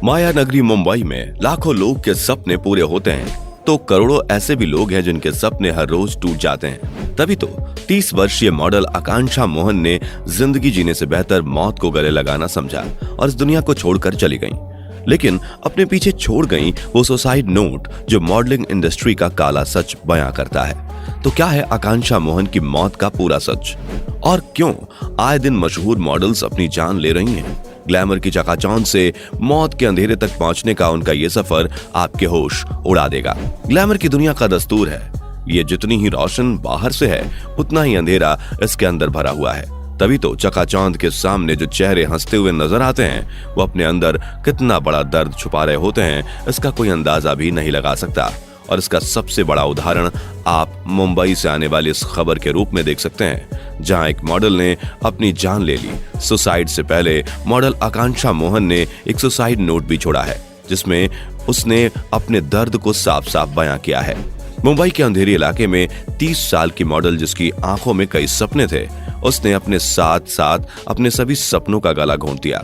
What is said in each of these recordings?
माया नगरी मुंबई में लाखों लोग के सपने पूरे होते हैं तो करोड़ों ऐसे भी लोग हैं जिनके सपने हर रोज टूट जाते हैं। तभी तो 30 वर्षीय मॉडल आकांक्षा मोहन ने जिंदगी जीने से बेहतर मौत को गले लगाना समझा और इस दुनिया को छोड़कर चली गईं। लेकिन अपने पीछे छोड़ गईं वो सुसाइड नोट जो मॉडलिंग इंडस्ट्री का काला सच बयां करता है। तो क्या है आकांक्षा मोहन की मौत का पूरा सच और क्यों आए दिन मशहूर मॉडल्स अपनी जान ले रही हैं? ग्लैमर की चकाचौंध से मौत के अंधेरे तक पहुंचने का उनका ये सफर आपके होश उड़ा देगा। ग्लैमर की दुनिया का दस्तूर है, ये जितनी ही रोशन बाहर से है उतना ही अंधेरा इसके अंदर भरा हुआ है। तभी तो चकाचौंध के सामने जो चेहरे हंसते हुए नजर आते हैं वो अपने अंदर कितना बड़ा दर्द छुपा रहे होते हैं इसका कोई अंदाजा भी नहीं लगा सकता। और इसका सबसे बड़ा उदाहरण आप मुंबई से आने वाली इस खबर के रूप में देख सकते हैं, जहां एक मॉडल ने अपनी जान ले ली। सुसाइड से पहले मॉडल आकांक्षा मोहन ने एक सुसाइड नोट भी छोड़ा है जिसमें उसने अपने दर्द को साफ साफ बयां किया है। मुंबई के अंधेरी इलाके में 30 साल की मॉडल जिसकी आंखों में कई सपने थे, उसने अपने साथ साथ अपने सभी सपनों का गला घोंट दिया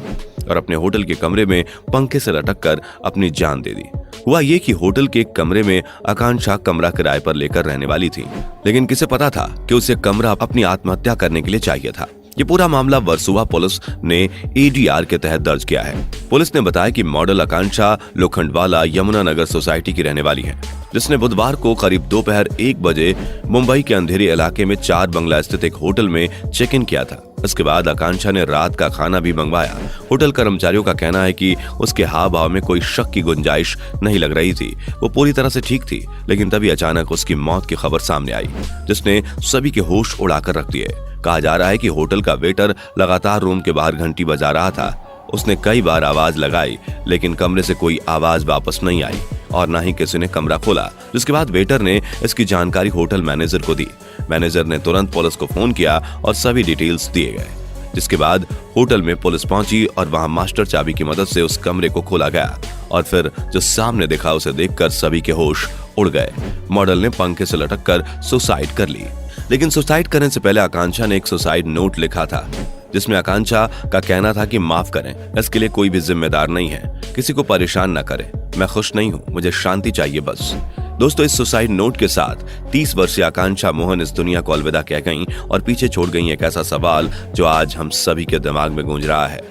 और अपने होटल के कमरे में पंखे से लटक कर अपनी जान दे दी। हुआ ये कि होटल के एक कमरे में आकांक्षा कमरा किराए पर लेकर रहने वाली थी, लेकिन किसे पता था कि उसे कमरा अपनी आत्महत्या करने के लिए चाहिए था। ये पूरा मामला वर्सोवा पुलिस ने ADR के तहत दर्ज किया है। पुलिस ने बताया कि मॉडल आकांक्षा लोखंडवाला यमुना नगर सोसाइटी की रहने वाली है, जिसने बुधवार को करीब दोपहर 1 बजे मुंबई के अंधेरे इलाके में 4 बंगला स्थित एक होटल में चेक इन किया था। इसके बाद आकांक्षा ने रात का खाना भी मंगवाया। होटल कर्मचारियों का कहना है कि उसके हाव भाव में कोई शक की गुंजाइश नहीं लग रही थी, वो पूरी तरह से ठीक थी। लेकिन तभी अचानक उसकी मौत की खबर सामने आई जिसने सभी के होश उड़ाकर रख दिए। कहा जा रहा है कि होटल का वेटर लगातार रूम के बाहर घंटी बजा रहा था। उसने कई बार आवाज लगाई लेकिन कमरे से कोई आवाज वापस नहीं आई और ना ही किसी ने कमरा खोला, जिसके बाद वेटर ने इसकी जानकारी होटल मैनेजर को दी। मैनेजर ने तुरंत पुलिस को फोन किया और सभी डिटेल्स दिए गए, जिसके बाद होटल में पुलिस पहुंची और वहां मास्टर चाबी की मदद से उस कमरे को खोला गया और फिर जो सामने दिखा उसे देखकर सभी के होश उड़ गए। मॉडल ने पंखे से लटक कर सुसाइड कर ली, लेकिन सुसाइड करने से पहले आकांक्षा ने एक सुसाइड नोट लिखा था जिसमें आकांक्षा का कहना था कि माफ करें, इसके लिए कोई भी जिम्मेदार नहीं है, किसी को परेशान न करें, मैं खुश नहीं हूं, मुझे शांति चाहिए बस। दोस्तों, इस सुसाइड नोट के साथ 30 वर्षीय आकांक्षा मोहन इस दुनिया को अलविदा कह गईं और पीछे छोड़ गईं एक ऐसा सवाल जो आज हम सभी के दिमाग में गूंज रहा है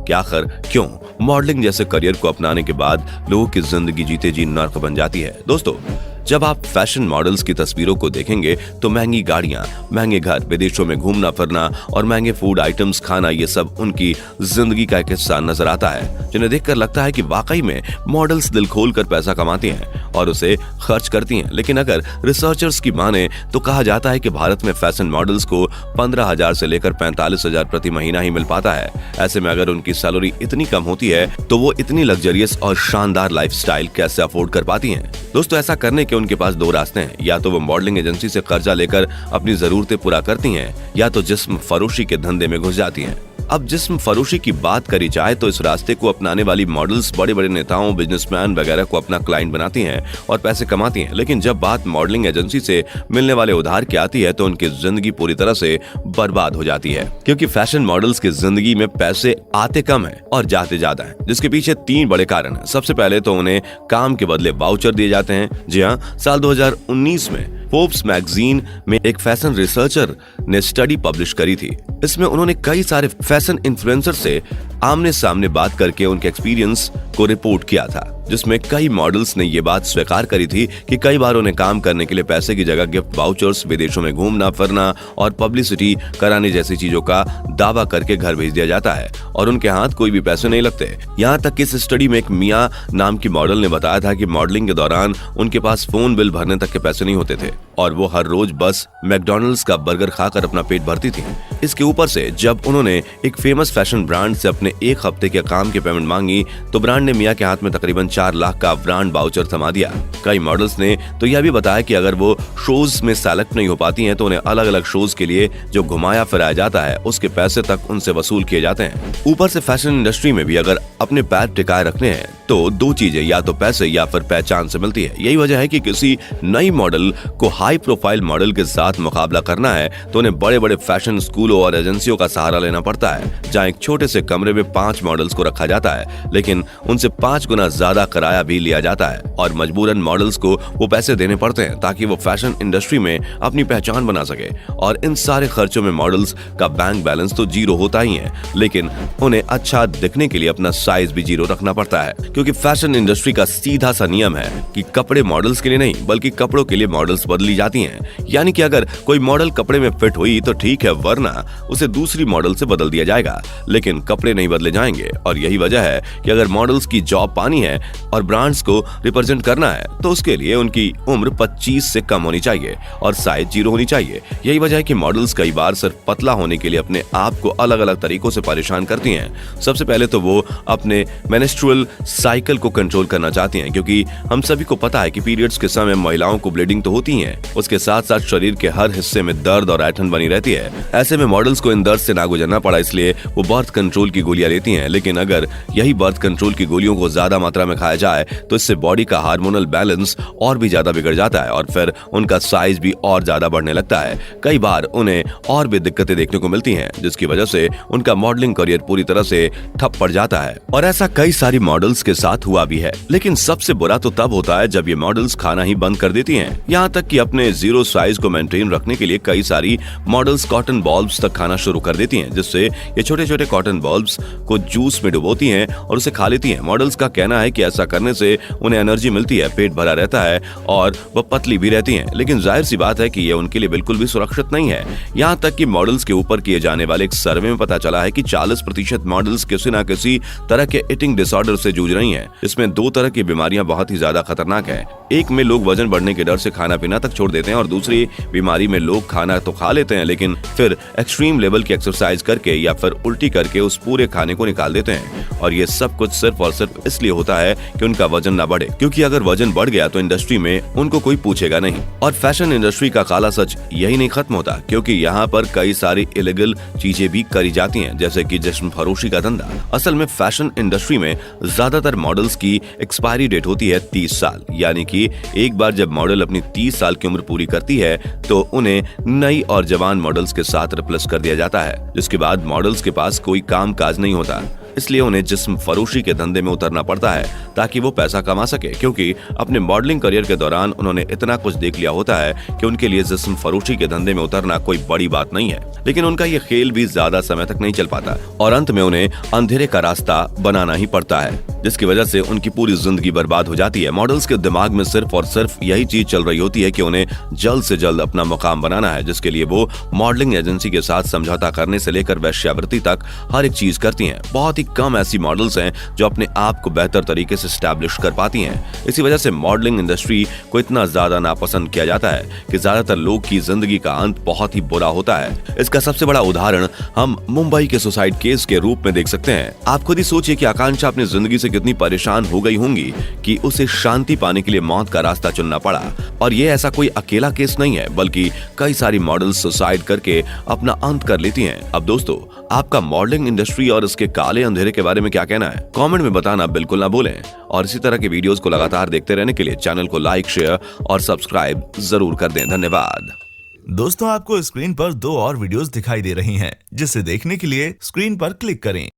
कि आखिर क्यों मॉडलिंग जैसे करियर को अपनाने के बाद लोगों की जिंदगी जीते जी नर्क बन जाती है। दोस्तों, जब आप फैशन मॉडल्स की तस्वीरों को देखेंगे तो महंगी गाड़ियां, महंगे घर, विदेशों में घूमना फिरना और महंगे फूड आइटम्स खाना, ये सब उनकी जिंदगी का एक हिस्सा नजर आता है, जिन्हें देखकर लगता है कि वाकई में मॉडल्स दिल खोलकर पैसा कमाती हैं और उसे खर्च करती हैं। लेकिन अगर रिसर्चर्स की माने तो कहा जाता है कि भारत में फैशन मॉडल्स को 15,000 से लेकर 45,000 प्रति महीना ही मिल पाता है। ऐसे में अगर उनकी सैलरी इतनी कम होती है तो वो इतनी लग्जरियस और शानदार लाइफस्टाइल कैसे अफोर्ड कर पाती हैं? दोस्तों, ऐसा करने के उनके पास 2 रास्ते हैं, या तो वो मॉडलिंग एजेंसी से कर्जा लेकर अपनी जरूरतें पूरा करती हैं या तो जिस्म फरोशी के धंधे में घुस जाती हैं। अब जिस्म फरोशी की बात करी जाए तो इस रास्ते को अपनाने वाली मॉडल्स बड़े बड़े नेताओं, बिजनेसमैन वगैरह को अपना क्लाइंट बनाती हैं और पैसे कमाती हैं। लेकिन जब बात मॉडलिंग एजेंसी से मिलने वाले उधार की आती है तो उनकी जिंदगी पूरी तरह से बर्बाद हो जाती है, क्योंकि फैशन मॉडल्स की जिंदगी में पैसे आते कम है और जाते ज्यादा है, जिसके पीछे 3 बड़े कारण हैं। सबसे पहले तो उन्हें काम के बदले वाउचर दिए जाते हैं। जी हाँ, साल 2019 में फोर्ब्स मैगजीन में एक फैशन रिसर्चर ने स्टडी पब्लिश करी थी। इसमें उन्होंने कई सारे फैशन इन्फ्लुएंसर से आमने सामने बात करके उनके एक्सपीरियंस को रिपोर्ट किया था, जिसमें कई मॉडल्स ने ये बात स्वीकार करी थी कि कई बार उन्हें काम करने के लिए पैसे की जगह गिफ्ट वाउचर्स, विदेशों में घूमना फिरना और पब्लिसिटी कराने जैसी चीजों का दावा करके घर भेज दिया जाता है और उनके हाथ कोई भी पैसे नहीं लगते। यहाँ तक कि इस स्टडी में एक मिया नाम की मॉडल ने बताया था कि मॉडलिंग के दौरान उनके पास फोन बिल भरने तक के पैसे नहीं होते थे और वो हर रोज बस मैकडॉनल्ड्स का बर्गर खाकर अपना पेट भरती थी। इसके ऊपर से जब उन्होंने एक फेमस फैशन ब्रांड से अपने 1 हफ्ते के काम की पेमेंट मांगी तो ब्रांड ने मिया के हाथ में तकरीबन 4 लाख का ब्रांड वाउचर थमा दिया। कई मॉडल्स ने तो यह भी बताया कि अगर वो शोज में सेलेक्ट नहीं हो पाती हैं तो उन्हें अलग अलग शोज के लिए जो घुमाया फिराया जाता है उसके पैसे तक उनसे वसूल किए जाते हैं। ऊपर से फैशन इंडस्ट्री में भी अगर अपने पैर टिकाए रखने हैं तो दो चीजें, या तो पैसे या फिर पहचान से मिलती है। यही वजह है कि किसी नई मॉडल को हाई प्रोफाइल मॉडल के साथ मुकाबला करना है तो उन्हें बड़े बड़े फैशन स्कूलों और एजेंसियों का सहारा लेना पड़ता है, जहां एक छोटे से कमरे में 5 मॉडल्स को रखा जाता है, लेकिन उनसे 5 गुना ज्यादा किराया भी लिया जाता है और मजबूरन मॉडल्स को वो पैसे देने पड़ते हैं ताकि वो फैशन इंडस्ट्री में अपनी पहचान बना सके। और इन सारे खर्चों में मॉडल्स का बैंक बैलेंस तो जीरो होता ही है, लेकिन उन्हें अच्छा दिखने के लिए अपना साइज भी जीरो रखना पड़ता है, क्योंकि फैशन इंडस्ट्री का सीधा सा नियम है कि कपड़े मॉडल्स के लिए नहीं बल्कि कपड़ों के लिए मॉडल्स बदली जाती हैं। यानी कि अगर कोई मॉडल कपड़े में फिट हुई तो ठीक है, वरना उसे दूसरी मॉडल से बदल दिया जाएगा, लेकिन कपड़े नहीं बदले जाएंगे। और यही वजह है कि अगर मॉडल्स की जॉब पानी है और ब्रांड्स को रिप्रेजेंट करना है तो उसके लिए उनकी उम्र 25 से कम होनी चाहिए और साइज जीरो होनी चाहिए। यही वजह है कि मॉडल्स कई बार सिर्फ पतला होने के लिए अपने आप को अलग अलग तरीकों से परेशान करती हैं। सबसे पहले तो वो अपने मेंस्ट्रुअल साइकिल को कंट्रोल करना चाहती हैं, क्योंकि हम सभी को पता है कि पीरियड्स के समय महिलाओं को ब्लीडिंग तो होती है, उसके साथ साथ शरीर के हर हिस्से में दर्द और ऐंठन बनी रहती है। ऐसे में मॉडल्स को इन दर्द से ना गुजरना पड़ा, इसलिए वो बर्थ कंट्रोल की गोलियां लेती हैं। लेकिन अगर यही बर्थ कंट्रोल की गोलियों को ज्यादा मात्रा में खाया जाए तो इससे बॉडी का हार्मोनल बैलेंस और भी ज्यादा बिगड़ जाता है और फिर उनका साइज भी और ज्यादा बढ़ने लगता है। कई बार उन्हें और भी दिक्कतें देखने को मिलती हैं, जिसकी वजह से उनका मॉडलिंग करियर पूरी तरह से ठप पड़ जाता है। और ऐसा कई सारी मॉडल्स के साथ हुआ भी है। लेकिन सबसे बुरा तो तब होता है जब ये मॉडल्स खाना ही बंद कर देती हैं। यहाँ तक कि अपने जीरो साइज को मेंटेन रखने के लिए कई सारी मॉडल्स कॉटन बॉल्ब्स तक खाना शुरू कर देती हैं, जिससे ये छोटे छोटे कॉटन बॉल्ब्स को जूस में डुबोती हैं और उसे खा लेती हैं। मॉडल्स का कहना है कि ऐसा करने से उन्हें एनर्जी मिलती है, पेट भरा रहता है और वह पतली भी रहती हैं। लेकिन जाहिर सी बात है कि यह उनके लिए बिल्कुल भी सुरक्षित नहीं है। यहाँ तक कि मॉडल्स के ऊपर किए जाने वाले एक सर्वे में पता चला है कि 40% मॉडल्स किसी न किसी तरह के ईटिंग डिसऑर्डर से जूझ रही हैं। इसमें 2 तरह की बीमारियां बहुत ही ज्यादा खतरनाक है। एक में लोग वजन बढ़ने के डर से खाना पीना तक छोड़ देते हैं और दूसरी बीमारी में लोग खाना तो खा लेते हैं, लेकिन फिर एक्सट्रीम लेवल की एक्सरसाइज करके या फिर उल्टी करके उस पूरे खाने को निकाल देते हैं। और ये सब कुछ सिर्फ और सिर्फ इसलिए होता है कि उनका वजन ना बढ़े, क्योंकि अगर वजन बढ़ गया तो इंडस्ट्री में उनको कोई पूछेगा नहीं। और फैशन इंडस्ट्री का काला सच यही नहीं खत्म होता, क्योंकि यहाँ पर कई सारी इलीगल चीजें भी करी जाती हैं, जैसे कि जिस्म फरोशी का धंधा। असल में फैशन इंडस्ट्री में ज्यादातर मॉडल्स की एक्सपायरी डेट होती है 30 साल, यानी कि एक बार जब मॉडल अपनी 30 साल की उम्र पूरी करती है तो उन्हें नई और जवान मॉडल्स के साथ रिप्लेस कर दिया जाता है, जिसके बाद मॉडल्स के पास कोई काम काज नहीं होता। इसलिए उन्हें जिस्म फरोशी के धंधे में उतरना पड़ता है ताकि वो पैसा कमा सके, क्योंकि अपने मॉडलिंग करियर के दौरान उन्होंने इतना कुछ देख लिया होता है कि उनके लिए जिस्म फरोशी के धंधे में उतरना कोई बड़ी बात नहीं है। लेकिन उनका ये खेल भी ज्यादा समय तक नहीं चल पाता और अंत में उन्हें अंधेरे का रास्ता बनाना ही पड़ता है, जिसकी वजह से उनकी पूरी जिंदगी बर्बाद हो जाती है। मॉडल्स के दिमाग में सिर्फ और सिर्फ यही चीज चल रही होती है कि उन्हें जल्द से जल्द अपना मुकाम बनाना है, जिसके लिए वो मॉडलिंग एजेंसी के साथ समझौता करने से लेकर वेश्यावृत्ति तक हर एक चीज करती हैं। बहुत ही कम ऐसी मॉडल्स हैं जो अपने आप को बेहतर तरीके से स्टैब्लिश कर पाती हैं। इसी वजह से मॉडलिंग इंडस्ट्री को इतना ज्यादा नापसंद किया जाता है कि ज्यादातर लोग की जिंदगी का अंत बहुत ही बुरा होता है। इसका सबसे बड़ा उदाहरण हम मुंबई के सुसाइड केस के रूप में देख सकते हैं। आप खुद ही सोचिए कि आकांक्षा अपनी जिंदगी से कितनी परेशान हो गई होंगी कि उसे शांति पाने के लिए मौत का रास्ता चुनना पड़ा। और ये ऐसा कोई अकेला केस नहीं है, बल्कि कई सारी मॉडल्स सुसाइड करके अपना अंत कर लेती हैं। अब दोस्तों, आपका मॉडलिंग इंडस्ट्री और इसके काले अंधेरे के बारे में क्या कहना है? कमेंट में बताना बिल्कुल ना भूलें। और इसी तरह के वीडियोस को लगातार देखते रहने के लिए चैनल को लाइक, शेयर और सब्सक्राइब जरूर कर दें। धन्यवाद। दोस्तों, आपको स्क्रीन पर 2 और वीडियोस दिखाई दे रही हैं, जिसे देखने के लिए स्क्रीन पर क्लिक करें।